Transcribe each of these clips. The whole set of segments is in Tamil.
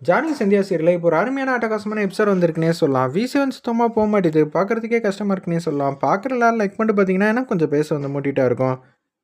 ஜானி சந்தியா சீரியல்ல இப்போ ஒரு அருமையான அட்டகாசமான எபிசோட் வந்திருக்குன்னே சொல்லலாம். விசிவன் சுத்தமா போ மாட்டேது. பார்க்கறதுக்கே கஷ்டமா இருக்குன்னே சொல்லலாம். பார்க்குற எல்லாரும் லைக் பண்ணிட்டு பார்த்தீங்கன்னா, எனக்கு கொஞ்சம் பேச வந்து மூட்டிட்டா இருக்கும்.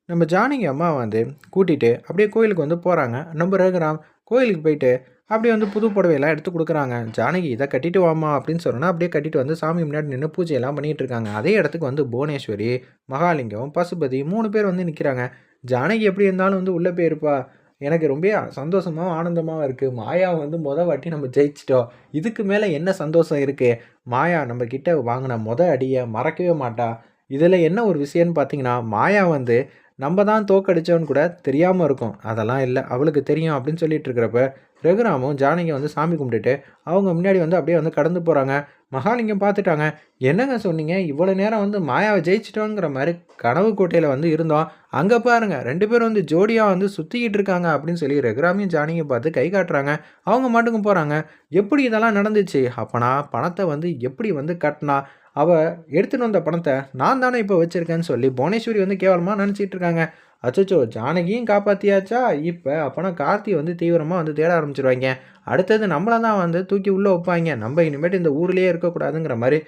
நம்ம ஜானகி அம்மா வந்து கூட்டிட்டு அப்படியே கோயிலுக்கு வந்து போறாங்க. நம்ம ரகுராம் கோயிலுக்கு போயிட்டு அப்படியே வந்து புது புடவையெல்லாம் எடுத்து குடுக்குறாங்க. ஜானகி இத கட்டிட்டு வாம்மா அப்படின்னு சொன்னோனே, அப்படியே கட்டிட்டு வந்து சாமி முன்னாடி நின்னு பூஜையெல்லாம் பண்ணிட்டு இருக்காங்க. அதே இடத்துக்கு வந்து புவனேஸ்வரி, மகாலிங்கம், பசுபதி 3 பேர் வந்து நிக்கிறாங்க. ஜானகி எப்படி இருந்தாலும் வந்து உள்ள போயிருப்பா. எனக்கு ரொம்ப சந்தோஷமாவும், ஆனந்தமாவும் இருக்கு. மாயாவ வந்து வாட்டி நம்ம ஜெயிச்சுட்டோம். இதுக்கு மேல என்ன சந்தோஷம் இருக்கு? மாயா நம்ம கிட்ட வாங்குன அடிய மறக்கவே மாட்டா. இதுல என்ன ஒரு விஷயம்னு பார்த்தீங்கன்னா, மாயா வந்து நம்ம தான் தோற்கடிச்சோன்னு கூட தெரியாம இருக்கும். அதெல்லாம் இல்ல. அவளுக்கு தெரியும் அப்படின்னு சொல்லிட்டு இருக்கிறப்ப, ரகுராமும் ஜானகியும் வந்து சாமி கும்பிட்டுட்டு, அவங்க முன்னாடி வந்து அப்படியே வந்து கடந்து போறாங்க. மகாலிங்கம் பார்த்துட்டாங்க. "என்னங்க சொன்னீங்க? இவ்வளோ நேரம் வந்து மாயாவ ஜெயிச்சுட்டோங்கிற மாரி கனவு கோட்டையில வந்து இருந்தோம். அங்க பாருங்க 2 பேரும் வந்து ஜோடியா வந்து சுத்திக்கிட்டு இருக்காங்க" அப்படின்னு சொல்லி ரகுராமையும் ஜானகியும் பார்த்து கை காட்டுறாங்க. அவங்க மாட்டுக்கும் போறாங்க. "எப்படி இதெல்லாம் நடந்துச்சு? அப்பனா பணத்த வந்து எப்படி வந்து கட்டுனா? அவ எடுத்துட்டு வந்த பணத்த நான் தானே இப்போ வச்சிருக்கேன்னு" சொல்லி புவனேஸ்வரி வந்து கேவலமா நெனச்சிட்டு இருக்காங்க. அச்சச்சோ! ஜானகியும் காப்பாத்தியாச்சா? இப்ப அப்பனா கார்த்திய வந்து தீவிரமா வந்து தேட ஆரம்பிச்சுருவாய்ங்க. அடுத்தது நம்மள தான் வந்து தூக்கி உள்ள வைப்பாய்ங்க. நம்ம இனிமேட்டு இந்த ஊர்லயே இருக்கக்கூடாதுங்கிற மாரி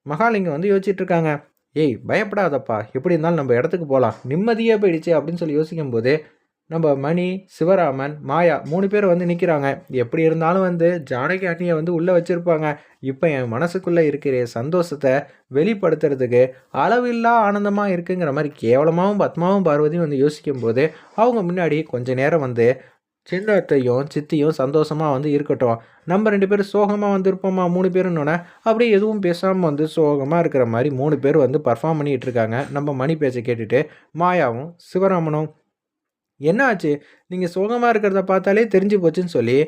மகாலிங்கம் வந்து யோசிச்சுட்டு இருக்காங்க. "ஏய் பயப்படாதப்பா! எப்படி இருந்தாலும் நம்ம இடத்துக்கு போலாம். நிம்மதியே போயிடுச்சு" அப்படின்னு சொல்லி யோசிக்கும்போது, நம்ம மணி, சிவராமன், மாயா 3 பேர் வந்து நிக்கிறாங்க. எப்படி இருந்தாலும் வந்து ஜானகி அண்ணிய வந்து உள்ள வச்சிருப்பாங்க. இப்ப என் மனசுக்குள்ள இருக்கிற சந்தோஷத்த வெளிப்படுத்துறதுக்கு அளவில்லா ஆனந்தமா இருக்குங்கிற மாரி கேவலமாவும் பத்மாவும், பார்வதியும் வந்து யோசிக்கும்போது, அவங்க முன்னாடி கொஞ்ச நேரம் வந்து சின்ன அத்தையும், சித்தியும் சந்தோஷமா வந்து இருக்கட்டும். நம்ம 2 பேரும் சோகமா வந்திருப்போமா 3 பேருன்னோனே, அப்படியே எதுவும் பேசாம வந்து சோகமா இருக்கிற மாரி 3 பேர் வந்து பெர்ஃபார்ம் பண்ணிட்டு இருக்காங்க. நம்ம மணி பேச்ச கேட்டுட்டு, மாயாவும், சிவராமனும், "என்ன ஆச்சு? நீங்க சோகமா இருக்கிறத பார்த்தாலே தெரிஞ்சு போச்சுன்னு" சொல்லி,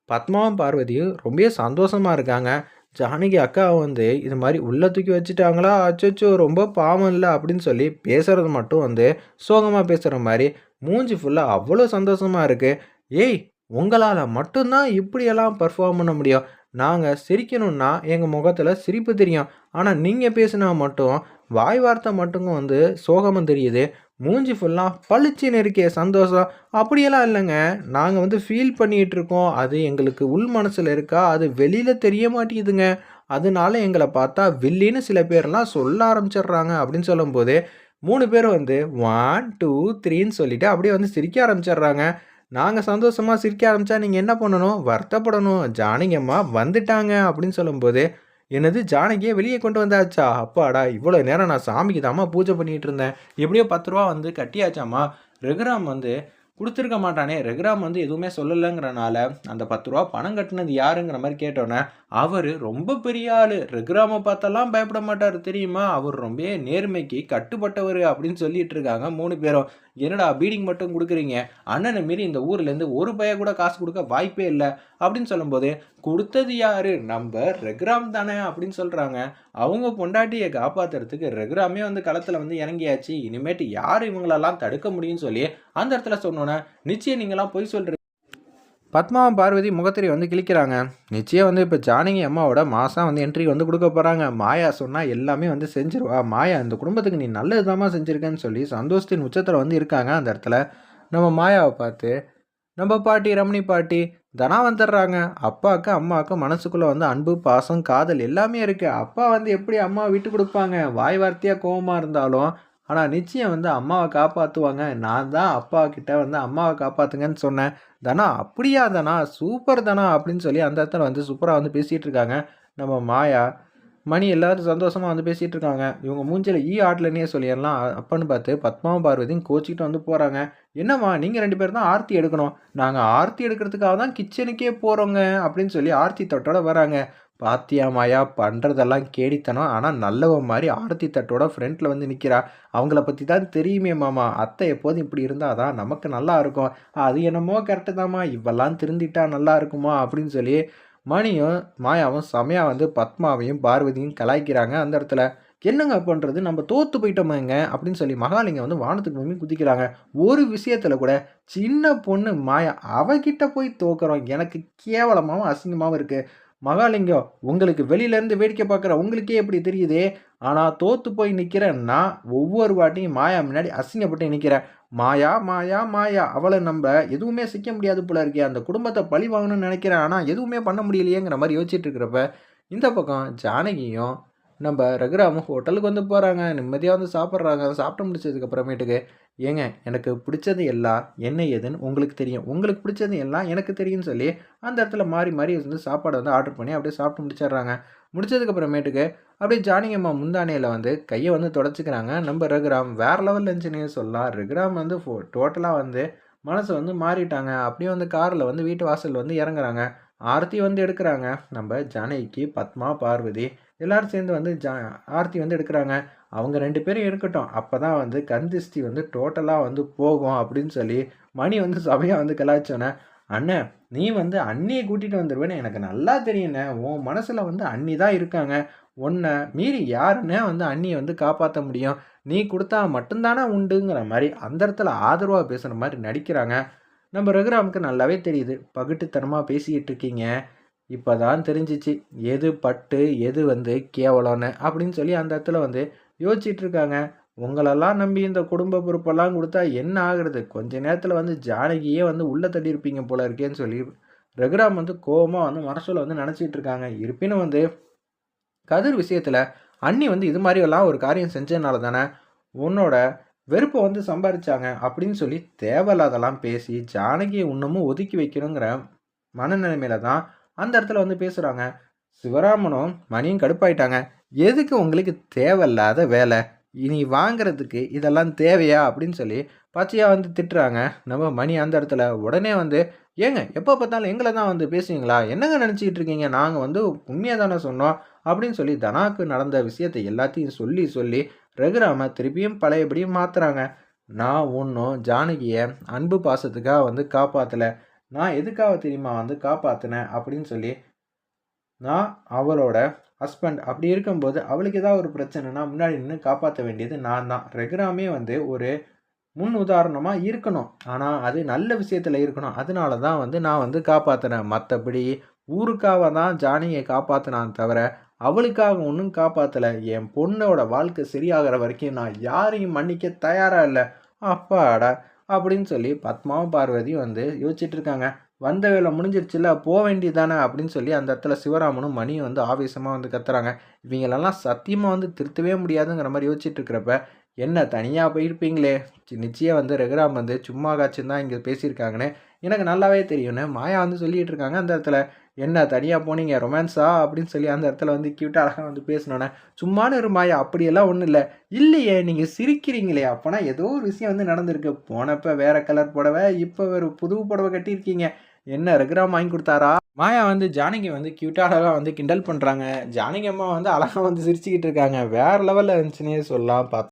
பத்மாவும், பார்வதியும் ரொம்பவே சந்தோஷமா இருக்காங்க. ஜானகி அக்காவ வந்து இது மாரி உள்ள தூக்கி வச்சுட்டாங்களா, அச்சச்சோ! ரொம்ப பாவம் இல்ல அப்படின்னு சொல்லி பேசுறது மட்டும் வந்து சோகமா பேசுற மாரி, மூஞ்சி ஃபுல்லா அவ்வளோ சந்தோஷமா இருக்கு. "ஏய்! உங்களால மட்டும் தான் இப்படியெல்லாம் பெர்ஃபார்ம் பண்ண முடியும். நாங்க சிரிக்கணும்னா எங்க முகத்துல சிரிப்பு தெரியும். ஆனா நீங்க பேசினா மட்டும் வாய் வார்த்தை மட்டுங்க வந்து சோகமா தெரியுது. மூஞ்சி ஃபுல்லா பளிச்சுன்னு இருக்கே சந்தோஷம்." "அப்படியெல்லாம் இல்லங்க. நாங்க வந்து ஃபீல் பண்ணிட்டு இருக்கோம். அது எங்களுக்கு உள் மனசுல இருக்கா, அது வெளியில தெரிய மாட்டேங்குதுங்க. அதனால எங்கள பார்த்தா வில்லின்னு சில பேர்லாம் சொல்ல ஆரம்பிச்சுடுறாங்க." அப்படின்னு சொல்லும்போது 3 பேரும் வந்து 1, 2, 3ன்னு சொல்லிட்டு அப்படியே வந்து சிரிக்க ஆரம்பிச்சுடுறாங்க. நாங்க சந்தோஷமா சிரிக்க ஆரம்பிச்சா நீங்க என்ன பண்ணணும்? வருத்தப்படணும். "ஜானகி அம்மா வந்துட்டாங்க" அப்படின்னு சொல்லும்போது, "என்னது ஜானகிய வெளிய கொண்டு வந்தாச்சா? அப்பாடா! இவ்வளோ நேரம் நான் சாமிக்கு தாம்மா பூஜை பண்ணிட்டு இருந்தேன். எப்படியோ ₹10 வந்து கட்டியாச்சாம்மா." ரகுராம் வந்து குடுத்துருக்க மாட்டானே! ரகுராம் வந்து எதுவுமே சொல்லலங்கிறனால, அந்த ₹10 பணம் கட்டுனது யாருங்கிற மாரி கேட்டோனே, அவரு ரொம்ப பெரிய ஆளு. ரகுராம பாத்தெல்லாம் பயப்பட மாட்டாரு தெரியுமா? அவர் ரொம்பவே நேர்மைக்கு கட்டுப்பட்டவரு அப்படின்னு சொல்லிட்டு இருக்காங்க 3 பேரும். "என்னடா பீடிங் மட்டும் குடுக்குறீங்க? அண்ணன மீறி இந்த ஊர்லேருந்து ஒரு பய கூட காசு குடுக்க வாய்ப்பே இல்ல." அப்படின்னு சொல்லும்போது, "குடுத்தது யாரு? நம்ப ரகுராம் தானே" அப்படின்னு சொல்றாங்க. அவங்க பொண்டாட்டிய காப்பாத்துறதுக்கு ரகுராமே வந்து களத்துல வந்து இறங்கியாச்சு. இனிமேட்டு யாரு இவங்களெல்லாம் தடுக்க முடியும்னு சொல்லி அந்த இடத்துல சொன்னோனே, "நிச்சயம் நீங்கலாம் பொய் சொல்றீங்க." பத்மாவும், பார்வதி முகத்திரை வந்து கிழிக்கிறாங்க. நிச்சயம் வந்து இப்ப ஜானகி அம்மாவோட மாசா வந்து என்ட்ரி வந்து குடுக்க போறாங்க. மாயா சொன்னா எல்லாமே வந்து செஞ்சுருவா. மாயா இந்த குடும்பத்துக்கு நீ நல்லது தாம்மா செஞ்சிருக்கன்னு சொல்லி சந்தோஷத்தின் உச்சத்துல வந்து இருக்காங்க அந்த இடத்துல. நம்ம மாயாவ பார்த்து, நம்ம பாட்டி, ரமணி பாட்டி, தனா வந்துடுறாங்க. அப்பாவுக்கு, அம்மாவுக்கு மனசுக்குள்ள வந்து அன்பு, பாசம், காதல் எல்லாமே இருக்கு. அப்பா வந்து எப்படி அம்மாவ விட்டு குடுப்பாங்க? வாய் வார்த்தையா கோவமா இருந்தாலும், ஆனா நிச்சயம் வந்து அம்மாவ காப்பாத்துவாங்க. நான் தான் அப்பா கிட்ட வந்து அம்மாவ காப்பாத்துங்கன்னு சொன்னேன். தனா, "அப்படியா தனா? சூப்பர் தனா" அப்படின்னு சொல்லி அந்த இடத்துல வந்து சூப்பரா வந்து பேசிட்டு இருக்காங்க. நம்ம மாயா, மணி எல்லாரும் சந்தோஷமா வந்து பேசிட்டு இருக்காங்க. இவங்க மூஞ்சில ஈ ஆடலன்னே சொல்லிறலாம். அப்பன்னு பார்த்து பத்மாவும், பார்வதியும் கோச்சிக்கிட்டு வந்து போறாங்க. "என்னம்மா நீங்க 2 பேரும் தான் ஆர்த்தி எடுக்கணும்." "நாங்க ஆர்த்தி எடுக்கிறதுக்காக தான் கிச்சனுக்கே போறோங்க." அப்படின்னு சொல்லி ஆர்த்தி தட்டோட வராங்க. "பாத்தியா மாயா பண்றதெல்லாம் கேடித்தனம். ஆனா நல்லவ மாரி ஆர்த்தி தட்டோட ஃப்ரண்ட்ல வந்து நிக்கிறா. அவங்கள பத்தி தான் தெரியுமே மாமா. அத்தை எப்போதும் இப்படி இருந்தா தான் நமக்கு நல்லா இருக்கும்." "அது என்னமோ கரெக்ட்டு தாம்மா. இவெல்லாம் திருந்திட்டா நல்லா இருக்குமா?" அப்படின்னு சொல்லி மணியும், மாயாவும் செமையா வந்து பத்மாவையும், பார்வதியும் கலாய்க்கிறாங்க அந்த இடத்துல. "என்னங்க பண்றது? நம்ம தோத்து போயிட்டோமேங்க" அப்படின்னு சொல்லி மகாலிங்கம் வந்து வானத்துக்கு பூமி குதிக்கிறாங்க. ஒரு விஷயத்துல கூட சின்ன பொண்ணு மாயா, அவகிட்ட போய் தோக்குறோம். எனக்கு கேவலமாவும், அசிங்கமாவும் இருக்கு. மகாலிங்கம், உங்களுக்கு வெளியிலேருந்து வேடிக்கை பார்க்குற உங்களுக்கே இப்படி தெரியுதே! ஆனா தோத்து போய் நிக்கிறேன் நான் ஒவ்வொரு வாட்டியும் மாயா முன்னாடி அசிங்கப்பட்டு நிக்கிறேன். மாயா மாயா மாயா அவளை நம்ம எதுவுமே சிக்க முடியாது போல இருக்கே, அந்த குடும்பத்தை பழி வாங்கணும்னு நினைக்கிறேன், ஆனால் எதுவுமே பண்ண முடியலையேங்கிற மாதிரி யோசிச்சுட்டு இருக்கிறப்ப இந்த பக்கம் ஜானகியும் நம்ம ரகுராமும் ஹோட்டலுக்கு வந்து போகிறாங்க. நிம்மதியாக வந்து சாப்பிட்றாங்க. சாப்பிட்டு முடிச்சதுக்கு அப்புறமேட்டுக்கு, ஏங்க எனக்கு பிடிச்சது எல்லாம் என்ன ஏதுன்னு உங்களுக்கு தெரியும், உங்களுக்கு பிடிச்சது எல்லாம் எனக்கு தெரியும்னு சொல்லி அந்த இடத்துல மாறி மாறி வந்து சாப்பாடை வந்து ஆர்டர் பண்ணி அப்படியே சாப்பிட்டு முடிச்சிடுறாங்க. முடிச்சதுக்கு அப்புறமேட்டுக்கு அப்படியே ஜானகி அம்மா முந்தானையில் வந்து கையை வந்து தொடச்சிக்கிறாங்க. நம்ம ரகுராம் வேறு லெவல் இருந்துச்சுன்னே சொல்லலாம். ரகுராம் வந்து டோட்டலாக வந்து மனசை வந்து மாறிட்டாங்க. அப்படியே வந்து காரில் வந்து வீட்டு வாசல் வந்து இறங்குறாங்க. ஆரத்தி வந்து எடுக்கிறாங்க. நம்ம ஜானகிக்கு பத்மா, பார்வதி எல்லாரும் சேர்ந்து வந்து ஆரத்தி வந்து எடுக்கிறாங்க. அவங்க 2 பேரும் இருக்கட்டும். அப்போ தான் வந்து கண் திருஷ்டி வந்து டோட்டலாக வந்து போகும் அப்படின்னு சொல்லி மணி வந்து சபையாக வந்து கலாய்ச்சோன்னே, அண்ணே நீ வந்து அண்ணியை கூட்டிகிட்டு வந்துடுவேன்னு எனக்கு நல்லா தெரியுண்ணே. உன் மனசில் வந்து அண்ணி தான் இருக்காங்க. உன்னை மீறி யாருன்னே வந்து அண்ணியை வந்து காப்பாற்ற முடியும். நீ கொடுத்தா மட்டும்தானே உண்டுங்கிற மாதிரி அந்த இடத்துல ஆதரவாக பேசுகிற மாதிரி நடிக்கிறாங்க. நம்ம ரகுராமுக்கு நல்லாவே தெரியுது, பகுட்டுத்தனமாக பேசிக்கிட்டு இருக்கீங்க. இப்போ தான் தெரிஞ்சிச்சு எது பட்டு எது வந்து கேவலம்னு அப்படின்னு சொல்லி அந்த இடத்துல வந்து யோசிச்சுட்டு இருக்காங்க. உங்களெல்லாம் நம்பி இந்த குடும்ப பொறுப்பெல்லாம் கொடுத்தா என்ன ஆகுறது? கொஞ்ச நேரத்தில் வந்து ஜானகியே வந்து உள்ளே தள்ளியிருப்பீங்க போல இருக்கேன்னு சொல்லி ரகுராம் வந்து கோபமாக வந்து மனசுல வந்து நினச்சிட்டு இருக்காங்க. இருப்பினும் வந்து கதிர் விஷயத்தில் அண்ணி வந்து இது மாதிரியெல்லாம் ஒரு காரியம் செஞ்சதுனால தானே உன்னோட வெறுப்பை வந்து சம்பாரிச்சாங்க அப்படின்னு சொல்லி தேவையில்லாதெல்லாம் பேசி ஜானகியை இன்னமும் ஒதுக்கி வைக்கணுங்கிற மனநிலைமையில தான் அந்த இடத்துல வந்து பேசுகிறாங்க. சிவராமனும் மணியும் கடுப்பாயிட்டாங்க. எதுக்கு உங்களுக்கு தேவையில்லாத வேலை, இனி வாங்கிறதுக்கு இதெல்லாம் தேவையா அப்படின்னு சொல்லி பச்சையாக வந்து திட்டுறாங்க. நம்ம மணி அந்த இடத்துல உடனே வந்து, ஏங்க எப்போ பார்த்தாலும் எங்களை தான் வந்து பேசுவீங்களா, என்னங்க நினச்சிக்கிட்டு இருக்கீங்க, நாங்கள் வந்து உண்மையாக தானே சொன்னோம் அப்படின்னு சொல்லி தனாக்கு நடந்த விஷயத்தை எல்லாத்தையும் சொல்லி சொல்லி ரகுராம திருப்பியும் பழையபடியும் மாற்றுறாங்க. நான் ஒன்றும் ஜானகியை அன்பு பாசத்துக்காக வந்து காப்பாற்றலை, நான் எதுக்காக தெரியுமா வந்து காப்பாற்றினேன் அப்படின்னு சொல்லி, நான் அவளோட ஹஸ்பண்ட், அப்படி இருக்கும்போது அவளுக்கு ஏதாவது ஒரு பிரச்சனைனா முன்னாடி நின்று காப்பாற்ற வேண்டியது நான் தான். ரகுராமே வந்து ஒரு முன் உதாரணமாக இருக்கணும், ஆனால் அது நல்ல விஷயத்தில் இருக்கணும். அதனால தான் வந்து நான் வந்து காப்பாற்றினேன். மற்றபடி ஊருக்காக தான் ஜானகியை காப்பாற்றினான் தவிர அவளுக்காக ஒன்றும் காப்பாற்றலை. என் பொண்ணோட வாழ்க்கை சரியாகிற வரைக்கும் நான் யாரையும் மன்னிக்க தயாராக இல்லை. அப்பாடா அப்படின்னு சொல்லி பத்மாவும் பார்வதியும் வந்து யோசிச்சுட்டு இருக்காங்க. வந்த வேலை முடிஞ்சிருச்சுல, போக வேண்டியதானே அப்படின்னு சொல்லி அந்த இடத்துல சிவராமனும் மணியும் வந்து ஆவேசமாக வந்து கத்துறாங்க. இவங்களெல்லாம் சத்தியமாக வந்து திருத்தவே முடியாதுங்கிற மாதிரி யோசிச்சுட்டு இருக்கிறப்ப, என்ன தனியாக போயிருப்பீங்களே, நிச்சயம் வந்து ரகுராம் வந்து சும்மா காய்ச்சுன்னு தான் இங்கே பேசியிருக்காங்கன்னு எனக்கு நல்லாவே தெரியும்னு மாயா வந்து சொல்லிகிட்டு இருக்காங்க. அந்த இடத்துல என்ன தனியாக போனீங்க ரொமான்ஸா அப்படின்னு சொல்லி அந்த இடத்துல வந்து க்யூட்டாக அழகாக வந்து பேசினோன்னே, சும்மானு ஒரு மாயா அப்படியெல்லாம் ஒன்றும் இல்லை. இல்லையே நீங்கள் சிரிக்கிறீங்களே, அப்போனா ஏதோ ஒரு விஷயம் வந்து நடந்திருக்கு. போனப்போ வேறு கலர் புடவை, இப்போ ஒரு புது புடவை கட்டியிருக்கீங்க, என்ன ரகுராம் வாங்கி கொடுத்தாரா? மாயா வந்து ஜானகி வந்து க்யூட்டாக அழகாக வந்து கிண்டல் பண்ணுறாங்க. ஜானகி அம்மா வந்து அழகாக வந்து சிரிச்சுக்கிட்டு இருக்காங்க. வேறு லெவலில் இருந்துச்சுன்னே சொல்லலாம்.